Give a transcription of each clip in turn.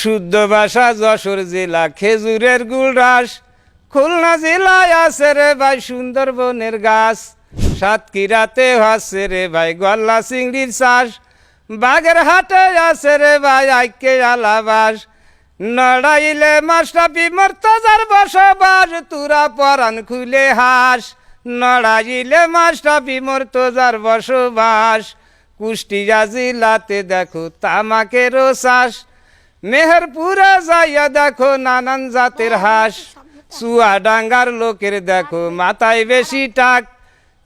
শুদ্ধ ভাষা যশোর জেলা খেজুরের গুলরাস, খুলনা জেলায় আছে রে ভাই সুন্দরবনের গাছ, সাতক্ষীরাতে আছে রে ভাই গল্লা চিংড়ির চাষ, বাগেরহাটে আছে রে ভাই আইকে আলাবাস, নড়াইলে মাস্টাপি মর্তজার বসবাস, তুরা পরাণ খুলে হাস, নড়াইলে মাস্টাপি মর্তজার বসবাস, কুষ্টিয়া জেলাতে দেখো তামাকেরও চাষ, মেহেরপুরে যাইয়া দেখো নানান জাতের হাঁস, চুয়াডাঙ্গার লোকের দেখো মাথায় বেশি টাক,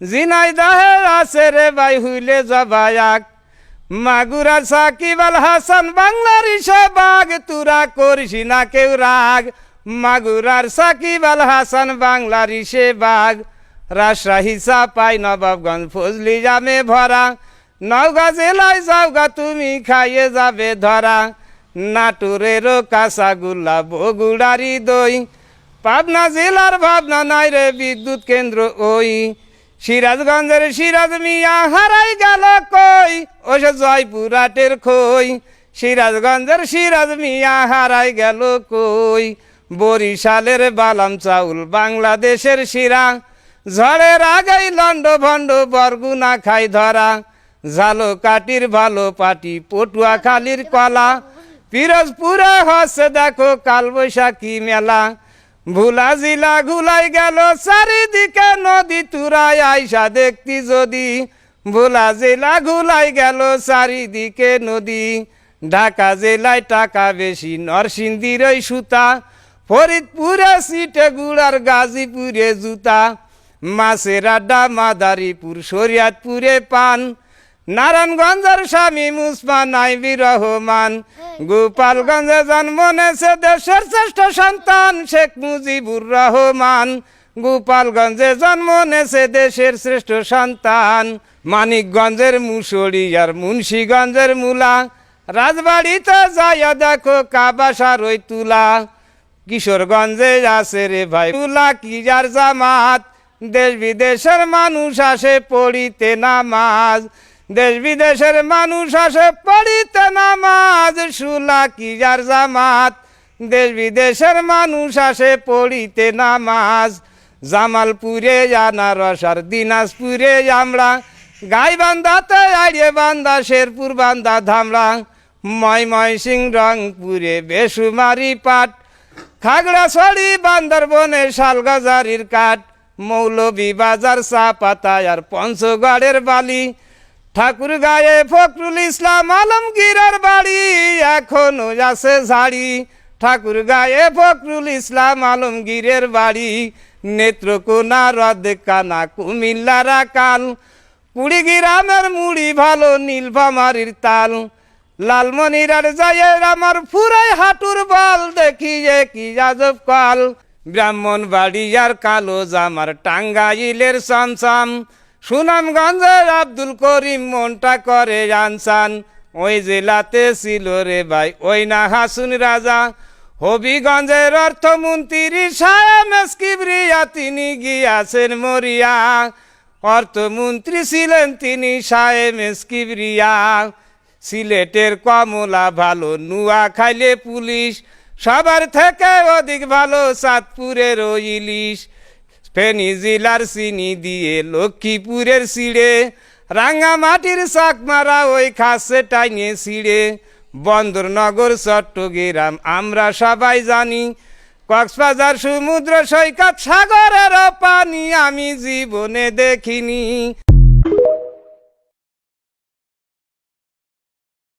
ঝিনাইদহে আছে রে ভাই হুইলে জবায়াক, মাগুরা সাকিব আল হাসান বাংলার ইশাবাগ, তুরা করিস না কেউ রাগ, মাগুরার সাকিব আল হাসান বাংলার ইশাবাগ, রাজশাহী চাপাই নবাবগঞ্জ ফজলি জামে ভরা, নওগাঁ জেলায় যাওগা তুমি খাইয়ে যাবে ধরা, নাটোরেরও কাঁচাগুল্লা বগুড়ারি দই, পাবনা জেলার ভাবনা নাই রে বিদ্যুৎ কেন্দ্র ওই, সিরাজগঞ্জের সিরাজ মিয়া হারাই গেল কই, ও সে জয়পুরহাটের খই, সিরাজগঞ্জের সিরাজ মিয়া হারাই গেল কই, বরিশালের বালাম চাউল বাংলাদেশের শিরা, ঝড়ের আগেই লন্ড ভণ্ড বরগুনা খাই ধরা, ঝালকাঠির ভালো পাটি পটুয়াখালীর কলা, পিরোজপুরে হচ্ছে দেখো কালবৈশাখী মেলা, ভোলা জিলা ঘুলাই গেল চারিদিকে নদী, তুরাই আইসা দেখতি যদি, ভোলা জেলা ঘুলাই গেল চারিদিকে নদী, ঢাকা জেলায় টাকা বেশি নরসিংদীর ওই সুতা, ফরিদপুরে সিটে গুড়ার গাজীপুরে জুতা, মাছের আড্ডা মাদারীপুর শরিয়তপুরে পান, নারায়ণগঞ্জের স্বামী মুসমান আইবি রহমান, গোপালগঞ্জে জন্ম নেছে দেশের শ্রেষ্ঠ সন্তান শেখ মুজিবুর রহমান, গোপালগঞ্জে জন্ম নেছে দেশের শ্রেষ্ঠ সন্তান, মানিকগঞ্জের মুসড়ি আর মুন্সীগঞ্জের মূলা, রাজবাড়িতে যাইয়া দেখো কাবাসার ওই তুলা, কিশোরগঞ্জে আছে রে ভাই তুলা কি যার জামাত, দেশ বিদেশের মানুষ আসে পড়িতে নামাজ, দেশ বিদেশের মানুষ আসে পড়িতে নামাজ, সুলা কি যার জামাত, দেশ বিদেশের মানুষ আসে পড়িতে নামাজ, জামালপুরে আনারস আর দিনাজপুরে আমরা, গাইবান্ধাতে আড়িয়ে বান্ধা শেরপুর বান্ধা ধামরা, ময়মনসিং রংপুরে বেসুমারি পাট, খাগড়াছড়ি বান্দরবনে শালগাজারির কাঠ, মৌলভীবাজার চা পাতা আর পঞ্চগড়ের বালি, ঠাকুরগাঁয়ে ফখরুল ইসলাম আলমগীরের বাড়ি এখনো আছে ঝাড়ি, ঠাকুরগাঁয়ে ফখরুল ইসলাম আলমগীরের বাড়ি, নেত্রকোনা হ্রদকানা কুমিল্লার কাল, কুড়িগ্রামের মুড়ি ভালো নীলফামারীর তাল, লালমনিরার যাইয়ের আমার ফুরাই হাঁটুর বল, দেখি যে কি আজব কাল, ব্রাহ্মণবাড়িয়ার কালো জামার টাঙ্গাইলের চমচম, সুনামগঞ্জের আব্দুল করিম মনটা করে আনসান, ওই জেলাতে ছিল রে ভাই ওই না হাসুন রাজা, হবিগঞ্জের অর্থমন্ত্রী সায়েম কিবরিয়া তিনি গিয়াছেন মরিয়া, অর্থমন্ত্রী ছিলেন তিনি সায়েম কিবরিয়া, সিলেটের কমলা ভালো নুয়াখাইলে পুলিশ, সবার থেকে অধিক ভালো চাঁদপুরের ইলিশ, ফেনী জেলার চিনি দিয়ে লক্ষ্মীপুরের সিঁড়ে, রাঙ্গামাটির চাকমারা ওই খাসে টাইনে ছিঁড়ে, বন্দরনগর চট্টগ্রাম আমরা সবাই জানি, কক্সবাজার সমুদ্র সৈকত সাগরের পানি আমি জীবনে দেখিনি।